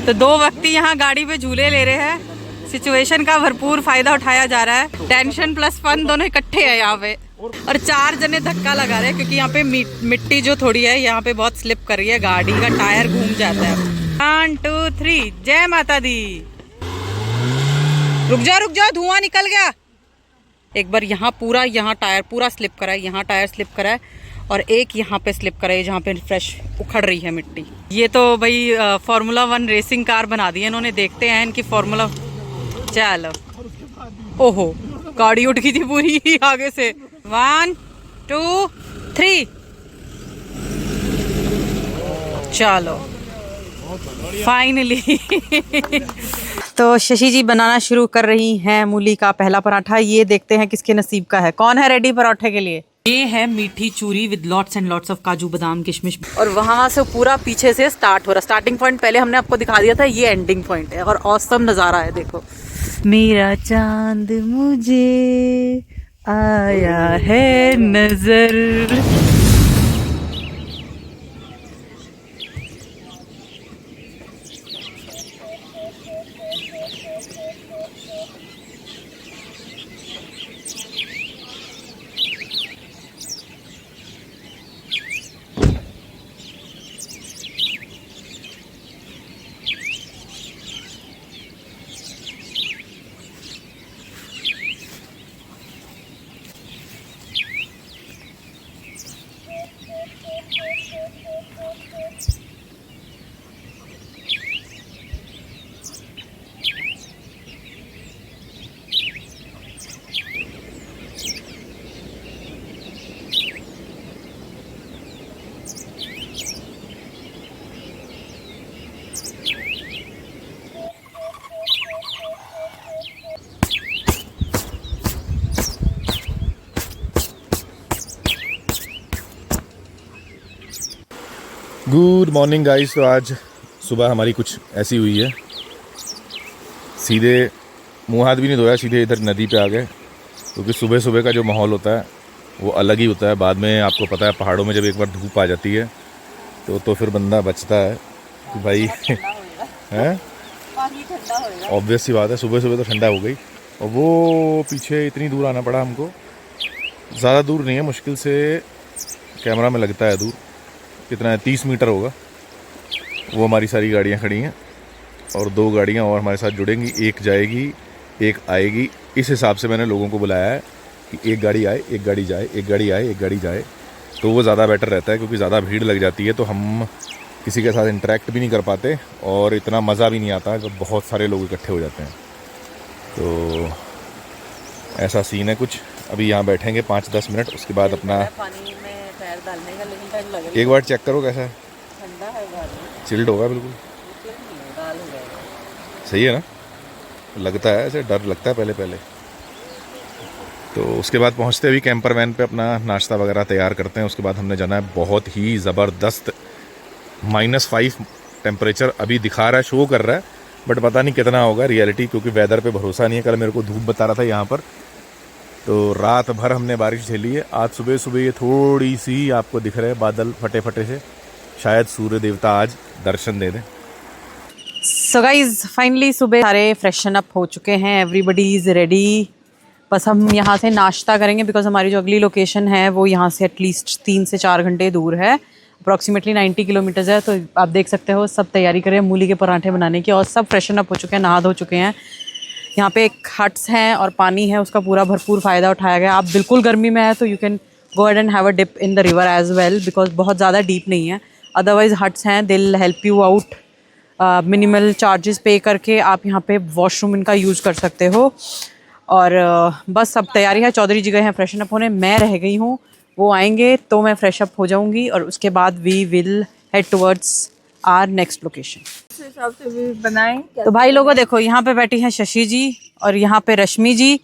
तो दो व्यक्ति यहाँ गाड़ी पे झूले ले रहे हैं। सिचुएशन का भरपूर फायदा उठाया जा रहा है। टेंशन प्लस फन दोनों इकट्ठे हैं यहाँ पे। और 4 जने धक्का लगा रहे हैं क्योंकि यहाँ पे मिट्टी जो थोड़ी है यहाँ पे बहुत स्लिप कर रही है, गाड़ी का टायर घूम जाता है। 1 2 3 जय माता दी। रुक जाओ धुआं निकल गया। एक बार यहाँ टायर पूरा स्लिप करा है, यहाँ टायर स्लिप करा है और एक यहाँ पे स्लिप करा है जहाँ पे फ्रेश उखड़ रही है मिट्टी। ये तो भाई फार्मूला 1 रेसिंग कार बना दी है इन्होंने। देखते हैं इनकी फार्मूला। चलो, ओहो गाड़ी उठ गई थी पूरी आगे से। 1 2 3 चलो फाइनली। तो शशि जी बनाना शुरू कर रही हैं मूली का पहला पराठा। ये देखते हैं किसके नसीब का है। कौन है रेडी पराठे के लिए? ये है मीठी चूरी with lots and lots of काजू बादाम किशमिश। और वहां से पूरा पीछे से स्टार्ट हो रहा। स्टार्टिंग पॉइंट पहले हमने आपको दिखा दिया था, ये एंडिंग पॉइंट है और औसम नजारा है। देखो, मेरा चांद मुझे आया है नजर। Good morning guys. तो आज सुबह हमारी कुछ ऐसी हुई है, सीधे मुँह हाथ भी नहीं धोया, सीधे इधर नदी पे आ गए। क्योंकि सुबह सुबह का जो माहौल होता है वो अलग ही होता है। बाद में आपको पता है पहाड़ों में जब एक बार धूप आ जाती है तो फिर बंदा बचता है कि भाई हैं, ऑब्वियस सी बात है। सुबह सुबह तो ठंडा हो गई। और वो पीछे इतनी दूर आना पड़ा हमको। ज़्यादा दूर नहीं है, मुश्किल से कैमरा में लगता है दूर। कितना है, 30 मीटर होगा। वो हमारी सारी गाड़ियाँ खड़ी हैं और 2 गाड़ियाँ और हमारे साथ जुड़ेंगी। एक जाएगी एक आएगी। इस हिसाब से मैंने लोगों को बुलाया है कि एक गाड़ी आए एक गाड़ी जाए, एक गाड़ी आए एक गाड़ी जाए। तो वो ज़्यादा बेटर रहता है क्योंकि ज़्यादा भीड़ लग जाती है तो हम किसी के साथ इंटरेक्ट भी नहीं कर पाते और इतना मज़ा भी नहीं आता जब बहुत सारे लोग इकट्ठे हो जाते हैं। तो ऐसा सीन है कुछ। अभी यहाँ बैठेंगे 5-10 मिनट, उसके बाद अपना पानी में पैर डालने का लेकिन टाइम लग रहा है। एक बार चेक करो कैसा है। ठंडा है गाड़ी, चिल्ड होगा बिल्कुल। दाल हो जाएगा। सही है ना, लगता है ऐसे, डर लगता है पहले पहले। तो उसके बाद पहुंचते भी कैंपर वैन पे अपना नाश्ता वगैरह तैयार करते हैं। उसके बाद हमने जाना है बहुत ही ज़बरदस्त -5 टेम्परेचर अभी दिखा रहा है, शो कर रहा है, बट पता नहीं कितना होगा रियलिटी, क्योंकि वेदर पे भरोसा नहीं है। कल मेरे को धूप बता रहा था यहाँ पर, तो रात भर हमने बारिश झेली है। आज सुबह सुबह ये थोड़ी सी आपको दिख रहे हैं बादल फटे फटे से, शायद सूर्य देवता आज दर्शन दे दें। सो गाइज फाइनली सुबह सारे फ्रेशन अप हो चुके हैं, एवरीबडी इज़ रेडी। बस हम यहाँ से नाश्ता करेंगे बिकॉज हमारी जो अगली लोकेशन है वो यहाँ से एटलीस्ट 3 से 4 घंटे दूर है। अप्रॉक्सीमेटली 90 किलोमीटर्स है। तो आप देख सकते हो सब तैयारी करें मूली के पराठे बनाने की और सब फ्रेशन अप हो चुके हैं, नहा धो चुके हैं। यहाँ पे एक हट्स हैं और पानी है, उसका पूरा भरपूर फ़ायदा उठाया गया। आप बिल्कुल गर्मी में है तो you can go ahead and have a dip in the river as well because बहुत ज़्यादा डीप नहीं है। अदरवाइज हट्स हैं, they will help you out. Minimal charges pay करके आप यहाँ पे वॉशरूम इनका यूज़ कर सकते हो। और बस सब तैयारी है। चौधरी जी गए हैं फ्रेशन अप होने, मैं रह गई हूँ। वो आएंगे तो मैं फ्रेश अप हो जाऊँगी और उसके बाद we will head towards our next location. तो भाई लोगों देखो, यहाँ पे बैठी हैं शशि जी और यहाँ पे रश्मि जी।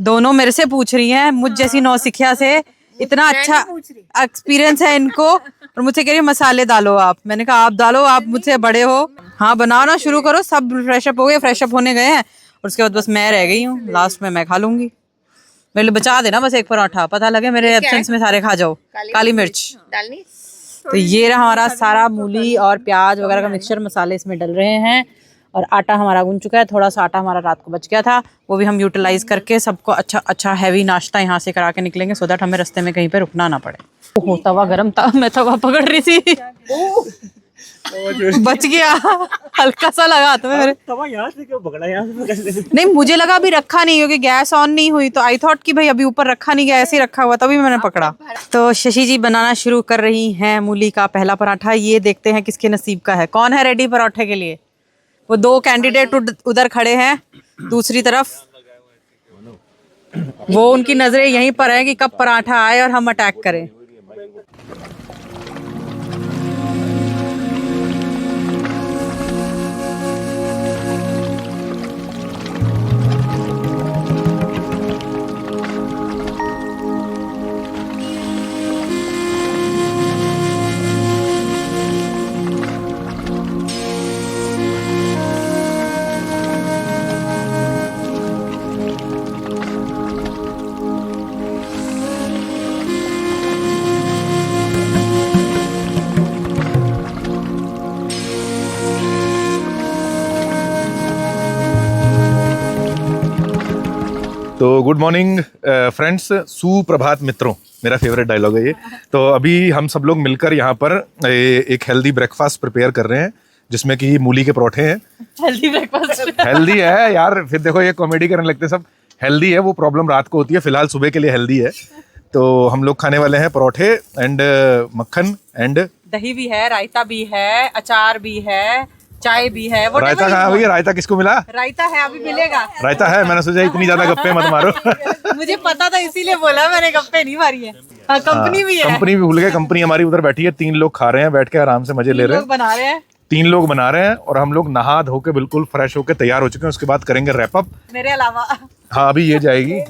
दोनों मेरे से पूछ रही हैं, मुझ जैसी नौसिखिया से इतना अच्छा एक्सपीरियंस है इनको, और मुझसे कह रही है मसाले डालो आप। मैंने कहा आप डालो, आप मुझसे बड़े हो। हाँ बनाओ ना, शुरू करो। सब फ्रेश अप हो गए, फ्रेश अप होने गए हैं और उसके बाद बस मैं रह गई हूँ। लास्ट में मैं खा लूंगी। मेरे लिए बचा देना बस एक पराठा, पता लगे मेरे एब्सेंस में सारे खा जाओ। काली मिर्च डालनी तो ये रहा हमारा सारा मूली और प्याज वगैरह का मिक्सचर, मसाले इसमें डल रहे हैं और आटा हमारा गूंज चुका है। थोड़ा सा आटा हमारा रात को बच गया था, वो भी हम यूटिलाइज करके सबको अच्छा हैवी नाश्ता यहाँ से करा के निकलेंगे, सो दैट हमें रास्ते में कहीं पे रुकना ना पड़े। ओहो तवा गरम था, मैं तवा पकड़ रही थी बच गया, हल्का सा लगा हाथ में मेरे। तवा यहाँ से क्यों पकड़ा, यहाँ से पकड़ ले। नहीं मुझे लगा अभी रखा नहीं क्योंकि गैस ऑन नहीं हुई, तो आई थॉट कि भाई अभी ऊपर रखा नहीं गया, ऐसे ही रखा हुआ, तभी मैंने पकड़ा। तो शशि जी बनाना शुरू कर रही हैं मूली का पहला पराठा। ये देखते हैं किसके नसीब का है। कौन है रेडी पराठे के लिए? वो दो कैंडिडेट उधर खड़े हैं दूसरी तरफ, वो उनकी नजरें यहीं पर है कि कब पराठा आए और हम अटैक करें। तो गुड मॉर्निंग फ्रेंड्स, सुप्रभात मित्रों, मेरा फेवरेट डायलॉग है ये। तो अभी हम सब लोग मिलकर यहाँ पर एक हेल्दी ब्रेकफास्ट प्रिपेयर कर रहे हैं, जिसमें कि मूली के परोठे हैं। हेल्दी ब्रेकफास्ट हेल्दी है यार, फिर देखो ये कॉमेडी करने लगते सब। हेल्दी है, वो प्रॉब्लम रात को होती है, फिलहाल सुबह के लिए हेल्दी है। तो हम लोग खाने वाले हैं परोठे एंड मक्खन एंड दही भी है, रायता भी है, अचार भी है, चाय भी है। रायता कहाँ है भैया? रायता किसको मिला? रायता है, अभी मिलेगा। रायता है, मैंने सोचा इतनी ज्यादा गप्पे मत मारो। मुझे पता था इसीलिए बोला, मैंने गप्पे नहीं मारी है। हाँ, कंपनी भी है। कंपनी भी भूल गए, कंपनी हमारी उधर बैठी है, 3 लोग खा रहे हैं बैठ के आराम से, मजे ले रहे हैं। बना रहे हैं 3 लोग बना रहे हैं और हम लोग नहा धो के बिल्कुल फ्रेश होके तैयार हो चुके हैं। उसके बाद करेंगे रैप अप। मेरे अलावा हाँ अभी ये जाएगी।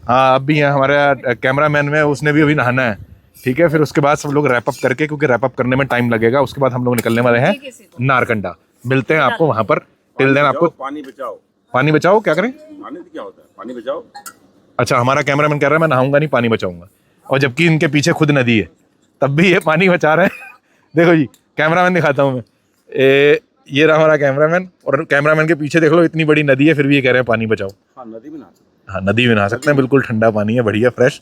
हाँ अब भी है हमारा कैमरामैन में, उसने भी अभी नहाना है, ठीक है। फिर उसके बाद सब लोग रैप अप करके, क्योंकि रैप अप करने में टाइम लगेगा, उसके बाद हम लोग निकलने वाले हैं नारकंडा। मिलते हैं आपको वहां पर। टिल देन आपको पानी बचाओ। पानी बचाओ क्या करें? पानी क्या होता है? पानी बचाओ। अच्छा, हमारा कैमरामैन कह रहा है मैं नहाऊंगा नहीं, पानी बचाऊंगा, और जबकि इनके पीछे खुद नदी है, तब भी ये पानी बचा रहे हैं। देखो जी, कैमरामैन दिखाता हूँ मैं, ये रहा हमारा कैमरामैन, और कैमरामैन के पीछे देख लो इतनी बड़ी नदी है, फिर भी ये कह रहे हैं पानी बचाओ। हाँ नदी में नहा सकते हैं। हाँ नदी में नहा सकते हैं, बिल्कुल ठंडा पानी है, बढ़िया फ्रेश।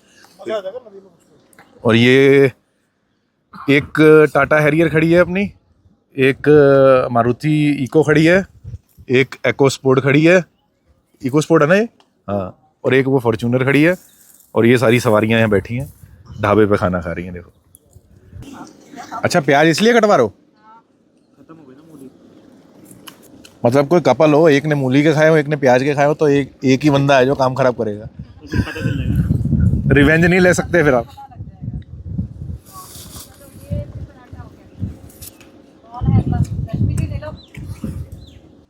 और ये एक टाटा हैरियर खड़ी है अपनी, एक मारुति इको खड़ी है, एक एको स्पोर्ट खड़ी है, इको स्पोर्ट है ना ये, हाँ, और एक वो फॉर्च्यूनर खड़ी है, और ये सारी सवारियां यहाँ बैठी हैं, ढाबे पे खाना खा रही हैं। देखो अच्छा, प्याज इसलिए कटवा रहे हो? मतलब कोई कपल हो, एक ने मूली के खाए हो, एक ने प्याज के खाए हो, तो एक ही बंदा है जो काम खराब करेगा। रिवेंज नहीं ले सकते फिर आप।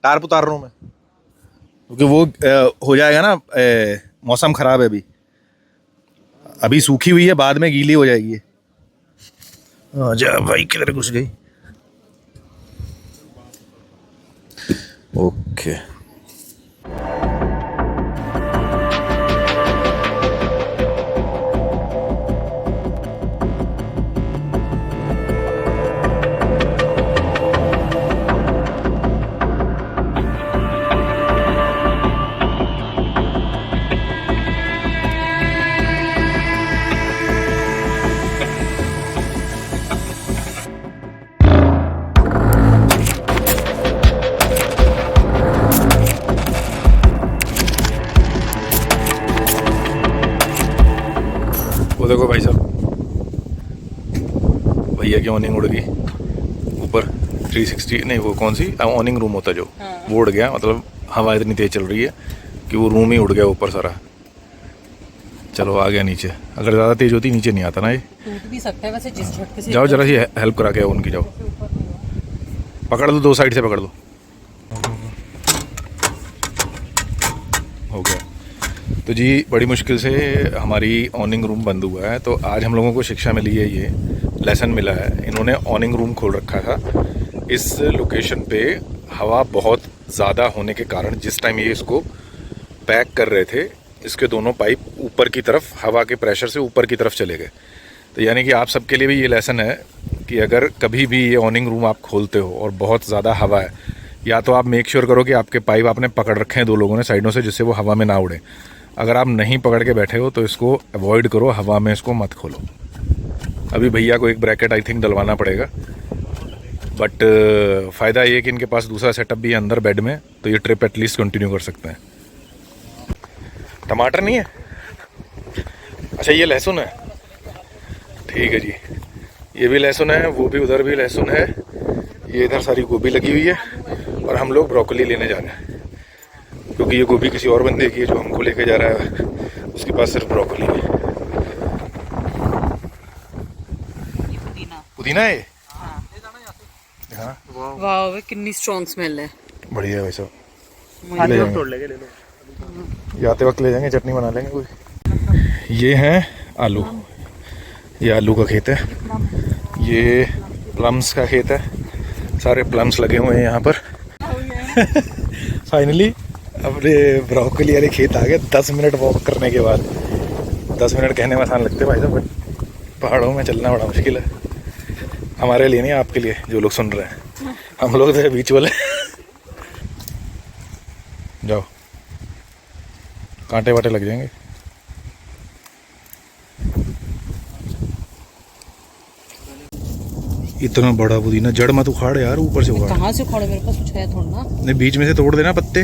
टार्प उतार रहा हूँ मैं, क्योंकि वो हो जाएगा ना, मौसम खराब है अभी सूखी हुई है, बाद में गीली हो जाएगी। जा भाई, किधर घुस गई? ओके देखो भाई साहब, भैया की ऑनिंग उड़ गई ऊपर। 360 नहीं, वो कौन सी ऑनिंग रूम होता है जो, वो उड़ गया। मतलब हवा इतनी तेज चल रही है कि वो रूम ही उड़ गया ऊपर सारा। चलो आ गया नीचे। अगर ज़्यादा तेज होती नीचे नहीं आता ना ये। टूट भी सकता है वैसे जिस झटके से। जाओ जरा सी हेल्प करा के उनकी, जाओ पकड़ दो, 2 साइड से पकड़ दो। हो गया। तो जी बड़ी मुश्किल से हमारी ऑनिंग रूम बंद हुआ है। तो आज हम लोगों को शिक्षा मिली है, ये लेसन मिला है। इन्होंने ऑनिंग रूम खोल रखा था। इस लोकेशन पे हवा बहुत ज़्यादा होने के कारण जिस टाइम ये इसको पैक कर रहे थे, इसके दोनों पाइप ऊपर की तरफ हवा के प्रेशर से ऊपर की तरफ चले गए। तो तो यानी कि आप सबके लिए भी ये लेसन है कि अगर कभी भी ये ऑनिंग रूम आप खोलते हो और बहुत ज़्यादा हवा है, या तो आप मेक श्योर करो कि आपके पाइप आपने पकड़ रखे हैं 2 लोगों ने साइडों से, जिससे वो हवा में ना उड़े। अगर आप नहीं पकड़ के बैठे हो तो इसको अवॉइड करो, हवा में इसको मत खोलो। अभी भैया को एक ब्रैकेट आई थिंक डलवाना पड़ेगा, बट फ़ायदा ये कि इनके पास दूसरा सेटअप भी है अंदर बेड में, तो ये ट्रिप एटलीस्ट कंटिन्यू कर सकते हैं। टमाटर नहीं है? अच्छा ये लहसुन है, ठीक है जी। ये भी लहसुन है, वो भी, उधर भी लहसुन है, ये इधर सारी गोभी लगी हुई है, और हम लोग ब्रोकली लेने जा रहे हैं क्योंकि ये गोभी किसी और बंदे की है जो हमको लेके जा रहा है, उसके पास सिर्फ ब्रोकली है। पुदीना है? हाँ, वाह कितनी स्ट्रॉन्ग स्मेल है। बढ़िया है भाई साहब, तोड़ लेंगे, ले लो। जाते वक्त ले जाएंगे, चटनी बना लेंगे कोई। ये है आलू, ये आलू का खेत है, ये प्लम्स का खेत है, सारे प्लम्स लगे हुए हैं यहाँ पर। फाइनली अपने ब्रोकली वाले खेत आ गए 10 मिनट वॉक करने के बाद। 10 मिनट कहने में आसान लगते हैं भाई साहब, बट पहाड़ों में चलना बड़ा मुश्किल है। हमारे लिए नहीं, आपके लिए जो लोग सुन रहे हैं। हम लोग तो बीच वाले। जाओ, कांटे वाटे लग जाएंगे। इतना बड़ा पुदीना, जड़ मत उखाड़ यार, ऊपर से उखाड़। कहाँ से उखाड़े, मेरे पास कुछ है थोड़ा ना। नहीं, बीच में से तोड़ देना पत्ते।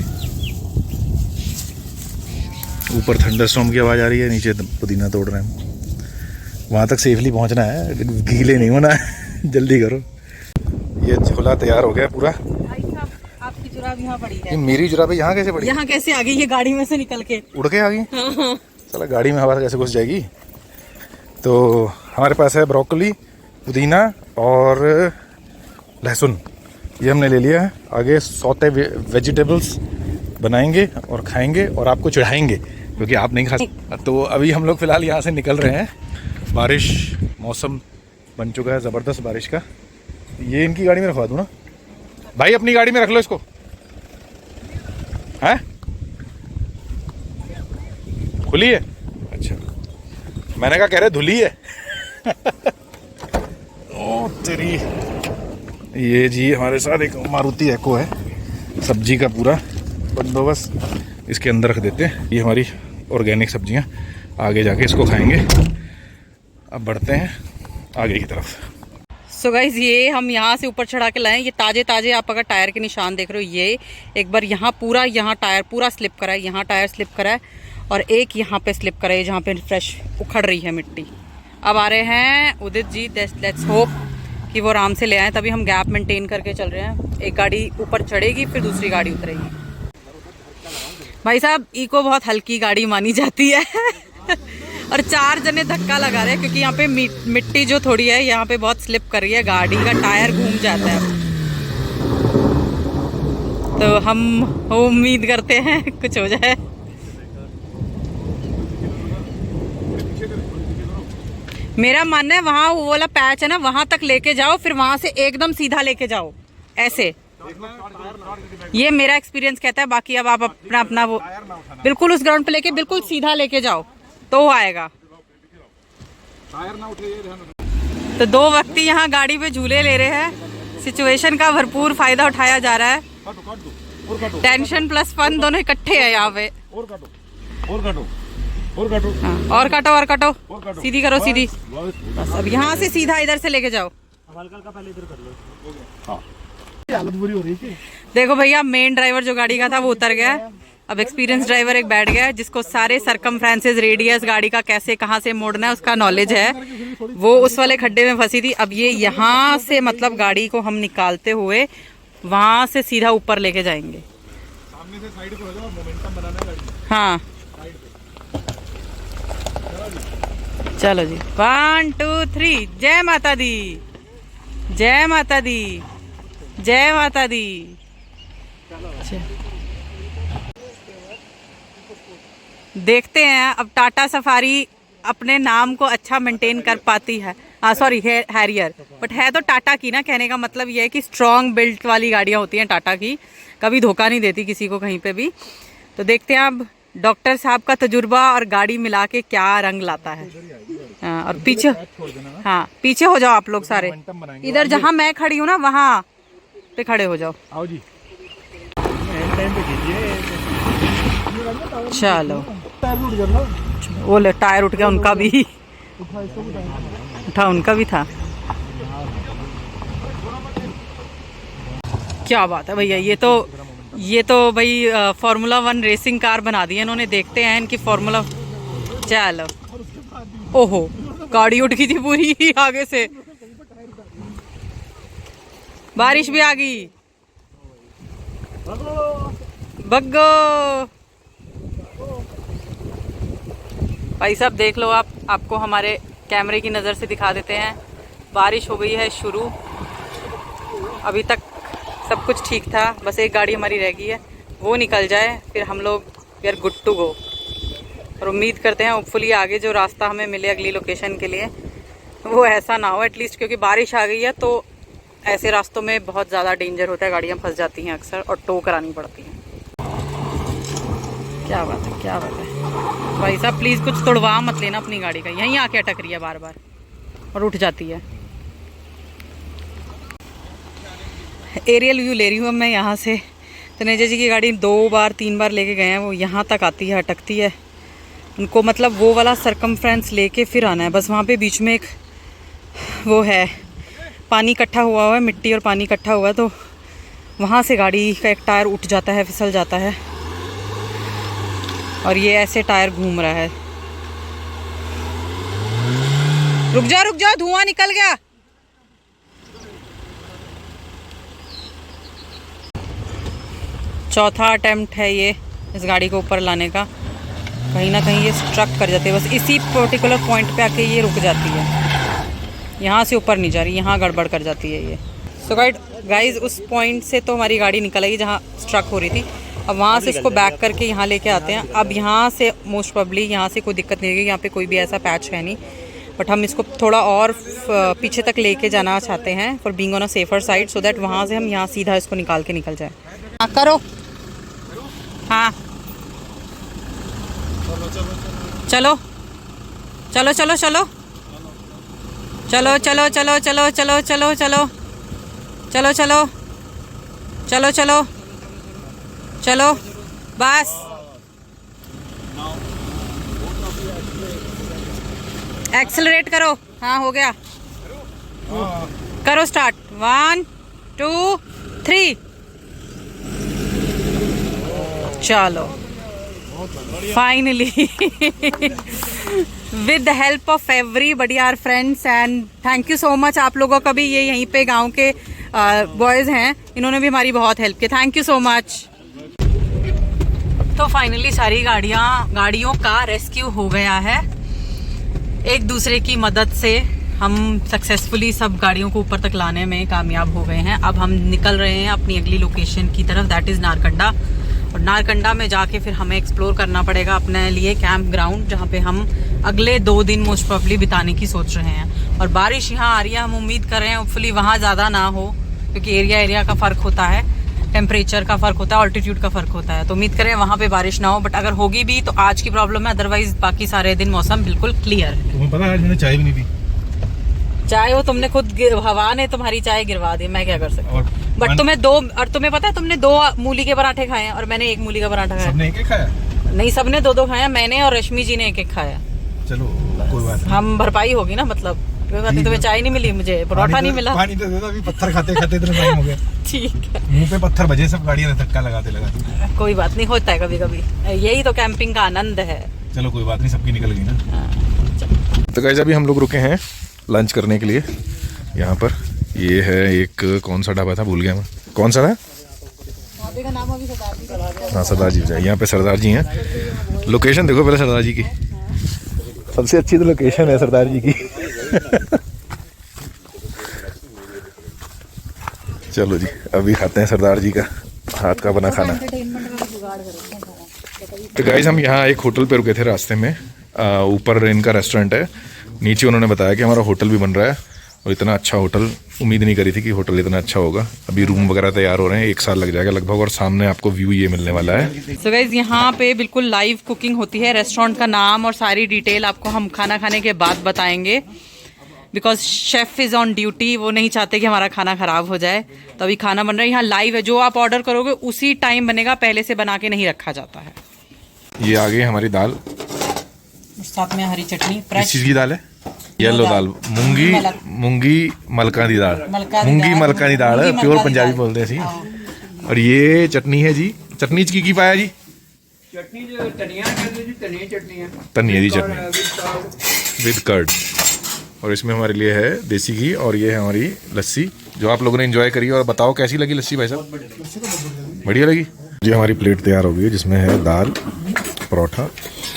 ऊपर थंडरस्टॉर्म की आवाज आ रही है, नीचे पुदीना तोड़ रहे हैं। वहां तक सेफली पहुंचना है, गीले नहीं होना है। जल्दी करो। ये झोला तैयार हो गया पूरा। आपकी जुराब यहाँ पड़ी है। ये मेरी जुराबें यहाँ कैसे पड़ी? यहाँ कैसे आ गई ये गाड़ी में से निकल के? उड़ के आ गई? चला, गाड़ी में हवा कैसे घुस जाएगी। तो हमारे पास है ब्रोकली, पुदीना और लहसुन, ये हमने ले लिया है। आगे सौते वेजिटेबल्स बनाएंगे और खाएंगे और आपको चढ़ाएंगे, क्योंकि आप नहीं खा सकते। तो अभी हम लोग फ़िलहाल यहाँ से निकल रहे हैं। बारिश, मौसम बन चुका है ज़बरदस्त बारिश का। ये इनकी गाड़ी में रखवा दूँ ना भाई, अपनी गाड़ी में रख लो इसको, हैं? खुली है? अच्छा, मैंने कहा कह रहे धुली है। ओ तेरी। ये जी हमारे साथ एक मारुति एको है, सब्जी का पूरा बंदोबस्त इसके अंदर रख देते हैं। ये हमारी ऑर्गेनिक सब्जियां, आगे जाके इसको खाएंगे। अब बढ़ते हैं आगे की तरफ। सो गाइज, ये हम यहाँ से ऊपर चढ़ा के लाए। ये ताजे ताजे आप अगर टायर के निशान देख रहे हो, ये एक बार यहाँ पूरा, यहाँ टायर पूरा स्लिप करा है, यहाँ टायर स्लिप करा है, और एक यहाँ पे स्लिप करा है जहाँ पे फ्रेश उखड़ रही है मिट्टी। अब आ रहे हैं उदित जी, लेट्स होप कि वो आराम से ले आए, तभी हम गैप मेंटेन करके चल रहे हैं। एक गाड़ी ऊपर चढ़ेगी, फिर दूसरी गाड़ी उतरेगी। भाई साहब, इको बहुत हल्की गाड़ी मानी जाती है। और 4 जने धक्का लगा रहे हैं क्योंकि यहाँ पे मिट्टी जो थोड़ी है यहाँ पे बहुत स्लिप कर रही है, गाड़ी का टायर घूम जाता है। तो हम उम्मीद करते हैं कुछ हो जाए। मेरा मानना है वहाँ वो वाला पैच है ना, वहां तक लेके जाओ, फिर वहां से एकदम सीधा लेके जाओ ऐसे। ये मेरा एक्सपीरियंस कहता है, बाकी अब आप अपना अपना वो बिल्कुल उस ग्राउंड पे लेके बिल्कुल सीधा लेके जाओ तो वो आएगा। तो 2 व्यक्ति यहाँ गाड़ी पे झूले ले रहे हैं। सिचुएशन का भरपूर फायदा उठाया जा रहा है। टेंशन प्लस फन दोनों इकट्ठे हैं यहाँ पे। हाँ, और काटो, सीधी करो, सीधी। बस अब यहाँ से सीधा इधर से लेके जाओ। देखो भैया, मेन ड्राइवर जो गाड़ी का था वो उतर गया है। अब एक्सपीरियंस ड्राइवर एक बैठ गया है, जिसको सारे सरकमफ्रेंसेस, रेडियस, गाड़ी का कैसे कहाँ से मोड़ना है उसका नॉलेज है। वो उस वाले खड्डे में फंसी थी। अब ये यहाँ से मतलब गाड़ी को हम निकालते हुए वहाँ से सीधा ऊपर लेके जाएंगे। सामने से साइड पे हो जाओ, मोमेंटम बनाना है गाड़ी। हाँ, चलो जी, 1 2 3। जय माता दी, जय माता दी, जय माता दी। देखते हैं अब टाटा सफारी अपने नाम को अच्छा मेंटेन कर पाती है। सॉरी, हैरियर, बट है तो टाटा की ना। कहने का मतलब ये है कि स्ट्रॉन्ग बिल्ट वाली गाड़ियाँ होती हैं टाटा की, कभी धोखा नहीं देती किसी को कहीं पे भी। तो देखते हैं अब डॉक्टर साहब का तजुर्बा और गाड़ी मिला के क्या रंग लाता है। हाँ, और पीछे, हाँ पीछे हो जाओ आप लोग सारे, इधर जहाँ मैं खड़ी हूँ ना वहाँ पे खड़े हो जाओ। आओ जी। चलो वो ले टायर उठ गया उनका भी, उठा उनका भी था। क्या बात है भैया, ये तो भाई फार्मूला 1 रेसिंग कार बना दी है इन्होंने। देखते हैं इनकी फार्मूला। चलो, ओहो गाड़ी उठ गई थी पूरी आगे से, बारिश भी आ गई। बग्गो भाई साहब देख लो आप, आपको हमारे कैमरे की नज़र से दिखा देते हैं। बारिश हो गई है शुरू, अभी तक सब कुछ ठीक था, बस एक गाड़ी हमारी रह गई है, वो निकल जाए फिर हम लोग we are good to go. और उम्मीद करते हैं होपफुली आगे जो रास्ता हमें मिले अगली लोकेशन के लिए वो ऐसा ना हो एटलीस्ट, क्योंकि बारिश आ गई है तो ऐसे रास्तों में बहुत ज़्यादा डेंजर होता है, गाड़ियाँ फंस जाती हैं अक्सर और टो करानी पड़ती हैं। क्या बात है, क्या बात है भाई साहब, प्लीज़ कुछ तोड़वा मत लेना अपनी गाड़ी का, यहीं आके अटक रही है बार बार और उठ जाती है। एरियल व्यू ले रही हूँ अब मैं यहाँ से। तनेजा जी की गाड़ी 2 बार 3 बार लेके गए हैं, वो यहाँ तक आती है अटकती है, उनको मतलब वो वाला सरकमफ्रेंस लेके फिर आना है बस। वहाँ पे बीच में एक वो है, पानी इकट्ठा हुआ है, मिट्टी और पानी इकट्ठा हुआ है, तो वहाँ से गाड़ी का एक टायर उठ जाता है, फिसल जाता है और ये ऐसे टायर घूम रहा है। रुक जाओ धुआं निकल गया। चौथा अटेम्प्ट है ये इस गाड़ी को ऊपर लाने का। कहीं ना कहीं ये स्ट्रक कर जाती है, बस इसी पर्टिकुलर पॉइंट पे आके ये रुक जाती है, यहाँ से ऊपर नहीं जा रही, यहाँ गड़बड़ कर जाती है ये। सो गाइज उस पॉइंट से तो हमारी गाड़ी निकल आई जहाँ स्ट्रक हो रही थी, अब वहाँ से इसको बैक करके यहाँ लेके आते हैं। अब यहाँ से मोस्ट प्रोबेबली यहाँ से कोई दिक्कत नहीं होगी, यहाँ पे कोई भी ऐसा पैच है नहीं, बट हम इसको थोड़ा और पीछे तक लेके जाना चाहते हैं for being on a safer side, so that वहाँ से हम यहाँ सीधा इसको निकाल के निकल जाए। हाँ करो, हाँ चलो चलो चलो चलो चलो चलो चलो चलो चलो चलो चलो चलो चलो चलो चलो चलो बस। एक्सेलरेट करो, हाँ हो गया, करो स्टार्ट, 1 2 3 चलो finally with the help of everybody our friends and thank you so much. आप लोगों का भी, ये यहीं पे गांव के बॉयज़ हैं, इन्होंने भी हमारी बहुत हेल्प की, थैंक यू सो मच। तो फाइनली सारी गाड़ियों का रेस्क्यू हो गया है, एक दूसरे की मदद से हम सक्सेसफुली सब गाड़ियों को ऊपर तक लाने में कामयाब हो गए हैं। अब हम निकल रहे हैं अपनी अगली लोकेशन की तरफ, दैट इज़ नारकंडा। और नारकंडा में जाके फिर हमें एक्सप्लोर करना पड़ेगा अपने लिए कैंप ग्राउंड, जहाँ पे हम अगले 2 दिन मोस्ट प्रोबेबली बिताने की सोच रहे हैं। और बारिश यहाँ आ रही है, हम उम्मीद कर रहे हैं होपफुली वहाँ ज़्यादा ना हो, क्योंकि एरिया का फ़र्क होता है, टेम्परेचर का फ़र्क होता है, ऑल्टीट्यूड का फ़र्क होता है, तो उम्मीद करें वहाँ पे बारिश ना हो, बट अगर होगी भी तो आज की प्रॉब्लम है, अदरवाइज बाकी सारे दिन मौसम बिल्कुल क्लियर है। तुम्हें पता है आज मैंने चाय भी नहीं पी। चाय वो तुमने खुद, हवा ने तुम्हारी चाय गिरवा दी, मैं क्या कर सकती हूँ। बट तुम्हें पता है तुमने 2 मूली के पराठे खाए हैं और मैंने 1 मूली का पराठा खाया। सबने एक खाया? नहीं, सबने 2 खाया, मैंने और रश्मि जी ने 1 खाया। चलो कोई बात नहीं, हम भरपाई होगी ना, मतलब कोई बात नहीं। तुम्हें चाय नहीं मिली, मुझे पराठा नहीं मिला, पानी तो दे दो, अभी पत्थर खाते खाते इतना टाइम हो गया। ठीक है, मुंह पे पत्थर बजे, सब गाड़ियां ने धक्का लगाते। कोई बात नहीं, होता है कभी कभी, यही तो कैंपिंग का आनंद है। चलो कोई बात नहीं, सबकी निकल गई ना। तो गाइस अभी हम लोग रुके हैं लंच करने के लिए यहाँ पर। ये है एक, कौन सा ढाबा था भूल गया मैं, कौन सा था? हाँ सरदार जी। यहाँ पे सरदार जी हैं। लोकेशन देखो पहले सरदार जी की, सबसे अच्छी तो लोकेशन है सरदार जी की। चलो जी अभी खाते हैं सरदार जी का हाथ का बना खाना। तो गाइस हम यहाँ एक होटल पे रुके थे रास्ते में, ऊपर इनका रेस्टोरेंट है, नीचे उन्होंने बताया कि हमारा होटल भी बन रहा है, और इतना अच्छा होटल उम्मीद नहीं करी थी कि होटल इतना अच्छा होगा। अभी रूम वगैरह तैयार हो रहे हैं, 1 साल लग जाएगा लगभग, और सामने आपको व्यू ये मिलने वाला है। सो गाइज यहाँ पे बिल्कुल लाइव कुकिंग होती है। रेस्टोरेंट का नाम और सारी डिटेल आपको हम खाना खाने के बाद बताएंगे, because chef is on duty. वो नहीं चाहते कि हमारा खाना ख़राब हो जाए, तो अभी खाना बन रहा है। यहाँ लाइव है, जो आप ऑर्डर करोगे उसी टाइम बनेगा, पहले से बना के नहीं रखा जाता है। ये आ गई हमारी दाल, साथ में हरी चटनी। किस चीज़ की दाल है? येलो दाल, मूंगी मलका दी दाल, मूंगी मलका दी दाल, प्योर पंजाबी बोलते हैं ऐसी। और ये चटनी है जी, चटनी की पाया जी? चटनी जो धनिया चटनी है, धनिया दी चटनी विद कर्ड। और इसमें हमारे लिए है देसी घी, और ये है हमारी लस्सी जो आप लोगों ने एंजॉय करी। और बताओ कैसी लगी लस्सी भाई साहब? बढ़िया लगी जी। हमारी प्लेट तैयार हो गई है, जिसमें है दाल, परोठा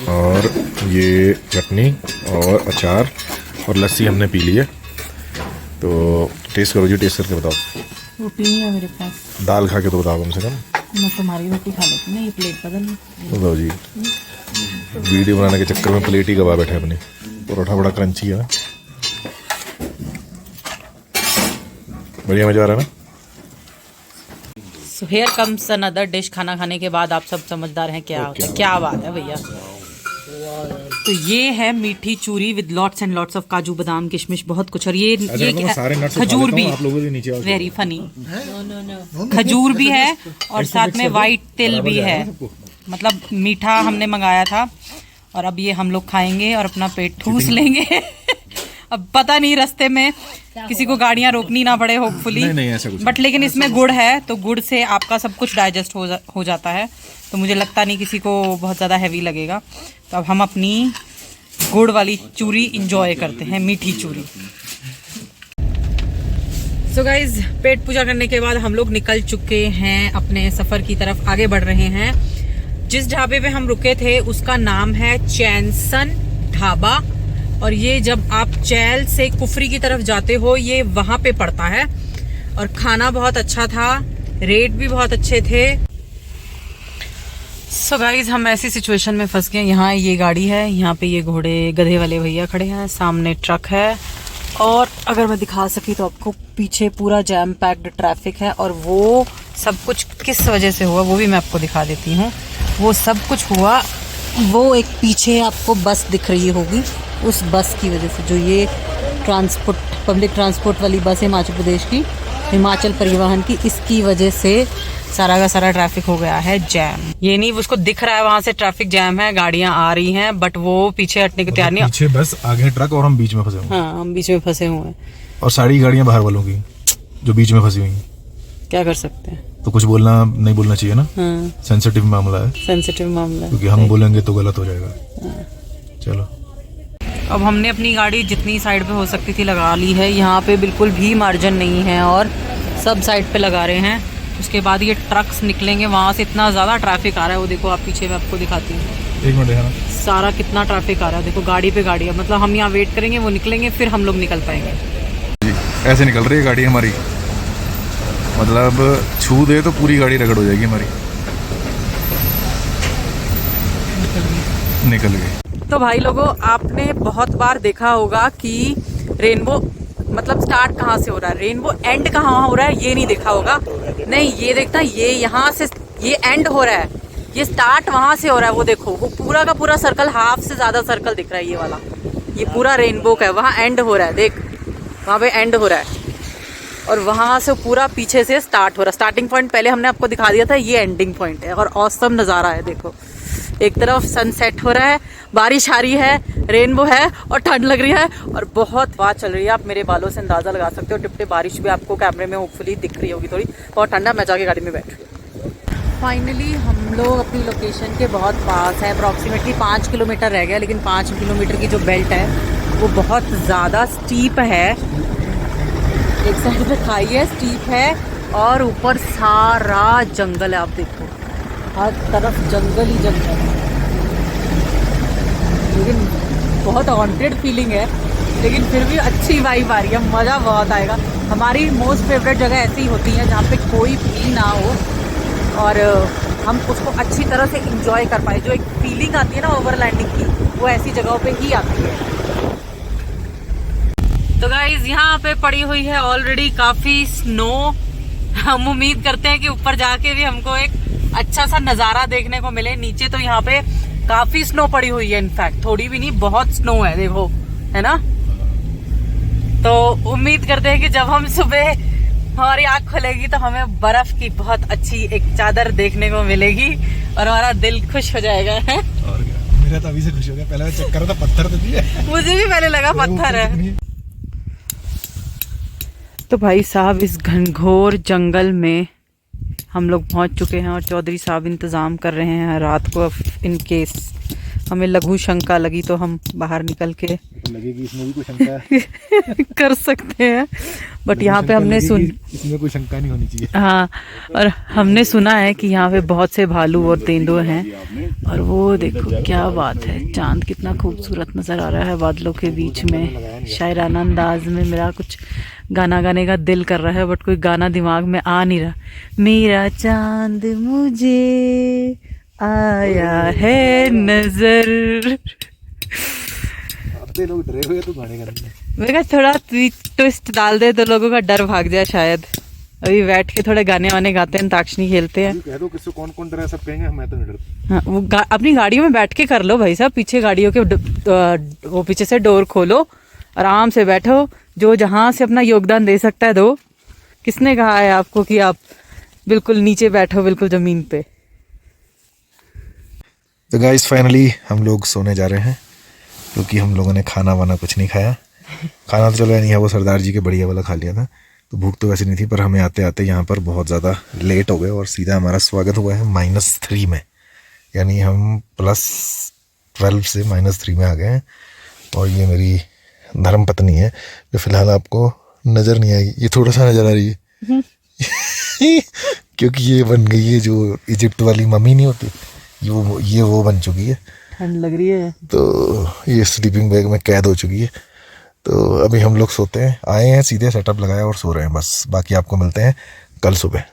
और ये चटनी और अचार और लस्सी हमने पी ली है। तो टेस्ट करो जी, टेस्ट करके बताओ। रोटी नहीं है मेरे पास। दाल खा के तो बताओ कम से कम। मैं तुम्हारी रोटी खा लेती हूँ, ये प्लेट बदल। बताओ जी, वीडियो बनाने के चक्कर में प्लेट ही गवा बैठे अपनी। परोठा बड़ा क्रंची है ना, बढ़िया मजा आ रहा है ना। So here comes another dish. खाना खाने के बाद आप सब समझदार हैं क्या होता है। क्या बात है भैया। तो ये है मीठी चूरी with lots and lots of काजू बादाम किशमिश, बहुत कुछ। और ये खजूर भी, वेरी फनी, खजूर भी है और साथ में वाइट तिल भी है। मतलब मीठा हमने मंगाया था और अब ये हम लोग खाएंगे और अपना पेट ठूस लेंगे। अब पता नहीं रास्ते में किसी को गाड़ियां रोकनी ना पड़े, होपफुली। नहीं ऐसा कुछ। बट लेकिन इसमें गुड़ है, तो गुड़ से आपका सब कुछ डाइजेस्ट हो जाता है, तो मुझे लगता नहीं किसी को बहुत ज़्यादा हैवी लगेगा। तो अब हम अपनी गुड़ वाली चूरी इंजॉय करते हैं, मीठी चूरी। सो गाइज, पेट पूजा करने के बाद हम लोग निकल चुके हैं अपने सफ़र की तरफ, आगे बढ़ रहे हैं। जिस ढाबे पे हम रुके थे उसका नाम है चैनसन ढाबा, और ये जब आप चैल से कुफरी की तरफ जाते हो ये वहाँ पे पड़ता है। और खाना बहुत अच्छा था, रेट भी बहुत अच्छे थे। सो गाइज, हम ऐसी सिचुएशन में फंस गए। यहाँ ये गाड़ी है, यहाँ पे ये घोड़े गधे वाले भैया खड़े हैं, सामने ट्रक है, और अगर मैं दिखा सकी तो आपको पीछे पूरा जैम पैक्ड ट्रैफिक है। और वो सब कुछ किस वजह से हुआ वो भी मैं आपको दिखा देती हूँ। वो सब कुछ हुआ, वो एक पीछे आपको बस दिख रही होगी, उस बस की वजह से, जो ये ट्रांसपोर्ट, पब्लिक ट्रांसपोर्ट वाली बस है हिमाचल प्रदेश की, हिमाचल परिवहन की, इसकी वजह से सारा का सारा ट्रैफिक हो गया है जैम। ये नहीं उसको दिख रहा है वहाँ से ट्रैफिक जैम है, गाड़ियाँ आ रही हैं, बट वो पीछे हटने को तैयार नहीं। पीछे बस, आगे ट्रक, और हम बीच में फंसे हुए हैं। हाँ, हम बीच में फंसे हुए हैं। और सारी गाड़ियाँ बाहर वालों की जो बीच में फंसी हुई हैं। क्या कर सकते हैं। तो कुछ बोलना नहीं बोलना चाहिए ना। हाँ, सेंसिटिव मामला है, सेंसिटिव मामला है, क्योंकि हम बोलेंगे तो गलत हो जाएगा। चलो, अब हमने अपनी गाड़ी जितनी साइड पे हो सकती थी लगा ली है। यहाँ पे बिल्कुल भी मार्जिन नहीं है और सब साइड पे लगा रहे हैं। उसके बाद ये ट्रक्स निकलेंगे, वहाँ से इतना ज़्यादा ट्रैफिक आ रहा है। वो देखो, आप पीछे मैं आपको दिखाती हूँ, एक मिनट है ना, सारा कितना ट्रैफिक आ रहा है। देखो, गाड़ी पे गाड़ी है। मतलब हम यहाँ वेट करेंगे, वो निकलेंगे, फिर हम लोग निकल पाएंगे। ऐसे निकल रही है गाड़ी हमारी, मतलब छू दे तो पूरी गाड़ी रगड़ हो जाएगी हमारी। निकल गई। तो भाई लोगों, आपने बहुत बार देखा होगा कि रेनबो मतलब स्टार्ट कहाँ से हो रहा है, रेनबो एंड कहाँ हो रहा है, ये नहीं देखा होगा। नहीं, ये देखता, ये यहाँ से ये एंड हो रहा है, ये स्टार्ट वहाँ से हो रहा है। वो देखो, वो पूरा का पूरा सर्कल, हाफ से ज़्यादा सर्कल दिख रहा है, ये वाला, ये पूरा रेनबो का है। वहाँ एंड हो रहा है, देख वहाँ पे एंड हो रहा है, और वहाँ से पूरा पीछे से स्टार्ट हो रहा है। स्टार्टिंग पॉइंट पहले हमने आपको दिखा दिया था, ये एंडिंग पॉइंट है। और औसम नज़ारा है, देखो, एक तरफ सनसेट हो रहा है, बारिश आ रही है, रेनबो है और ठंड लग रही है, और बहुत हवा चल रही है। आप मेरे बालों से अंदाज़ा लगा सकते हो। टिप टिप बारिश भी आपको कैमरे में होपफुली दिख रही होगी, थोड़ी बहुत ठंडा। मैं जाके गाड़ी में बैठ रही हूँ। फाइनली हम लोग अपनी लोकेशन के बहुत पास है। अप्रॉक्सीमेटली 5 किलोमीटर रह गया, लेकिन 5 किलोमीटर की जो बेल्ट है वो बहुत ज़्यादा स्टीप है। एक साइड पे खाई है, स्टीप है, और ऊपर सारा जंगल है। आप देखो, हर तरफ जंगल ही जंगल है, लेकिन बहुत हॉन्टेड फीलिंग है। लेकिन फिर भी अच्छी वाइब आ रही है, मज़ा बहुत आएगा। हमारी मोस्ट फेवरेट जगह ऐसी ही होती है जहाँ पे कोई भी ना हो और हम उसको अच्छी तरह से इंजॉय कर पाए। जो एक फीलिंग आती है ना ओवरलैंडिंग की, वो ऐसी जगहों पे ही आती है। तो गाइज यहाँ पे पड़ी हुई है ऑलरेडी काफी स्नो। हम उम्मीद करते हैं कि ऊपर जाके भी हमको एक अच्छा सा नजारा देखने को मिले। नीचे तो यहाँ पे काफी स्नो पड़ी हुई है, इनफैक्ट थोड़ी भी नहीं बहुत स्नो है, देखो है ना। तो उम्मीद करते हैं कि जब हम सुबह हमारी आँख खुलेगी तो हमें बर्फ की बहुत अच्छी एक चादर देखने को मिलेगी और हमारा दिल खुश हो जाएगा। है और क्या, मेरा तो अभी से खुश हो गया। पहले मैं चेक कर रहा था पत्थर तो नहीं है। मुझे भी पहले लगा पत्थर है। तो भाई साहब इस घनघोर जंगल में हम लोग पहुंच चुके हैं और चौधरी साहब इंतज़ाम कर रहे हैं रात को। इन केस हमें लघु शंका लगी तो हम बाहर निकल के लगेगी इसमें भी कोई शंका है। कर सकते हैं, बट यहाँ पे हमने इसमें कोई शंका नहीं होनी चाहिए। हाँ, और हमने सुना है कि यहाँ पे बहुत से भालू और तेंदुए हैं। और वो देखो क्या बात है, चांद कितना खूबसूरत नज़र आ रहा है बादलों के बीच में। शायराना अंदाज में मेरा कुछ गाना गाने का दिल कर रहा है, बट कोई गाना दिमाग में आ नहीं रहा। मेरा चांद मुझे आया है नजर। लोग डरे हुए तो गाने गाने। मैं कहा थोड़ा ट्विस्ट डाल दे तो लोगों का डर भाग जाए शायद। अभी बैठ के थोड़े गाने वाने गाते हैं, अंताक्षरी खेलते हैं। कह दो किससे कौन कौन डरा, सब कहेंगे मैं तो नहीं डरता। हाँ, वो अपनी गाड़ियों में बैठ के कर लो भाई साहब। पीछे गाड़ियों के वो पीछे से डोर खोलो, आराम से बैठो, जो जहाँ से अपना योगदान दे सकता है दो। किसने कहा है आपको कि आप बिल्कुल नीचे बैठो, बिल्कुल जमीन पे। तो गाइस फाइनली हम लोग सोने जा रहे हैं, क्योंकि हम लोगों ने खाना वाना कुछ नहीं खाया। खाना तो चलो नहीं है, वो सरदार जी के बढ़िया वाला खा लिया था, तो भूख तो वैसे नहीं थी। पर हमें आते आते यहाँ पर बहुत ज़्यादा लेट हो गए और सीधा हमारा स्वागत हुआ है -3 में, यानी हम +12 से -3 में आ गए हैं। और ये मेरी धर्म पत्नी है, जो फिलहाल आपको नज़र नहीं आएगी, ये थोड़ा सा नज़र आ रही है क्योंकि ये बन गई है जो इजिप्ट वाली मम्मी नहीं होती, ये वो बन चुकी है। ठंड लग रही है तो ये स्लीपिंग बैग में कैद हो चुकी है। तो अभी हम लोग सोते हैं, आए हैं सीधे सेटअप लगाया और सो रहे हैं बस। बाकी आपको मिलते हैं कल सुबह।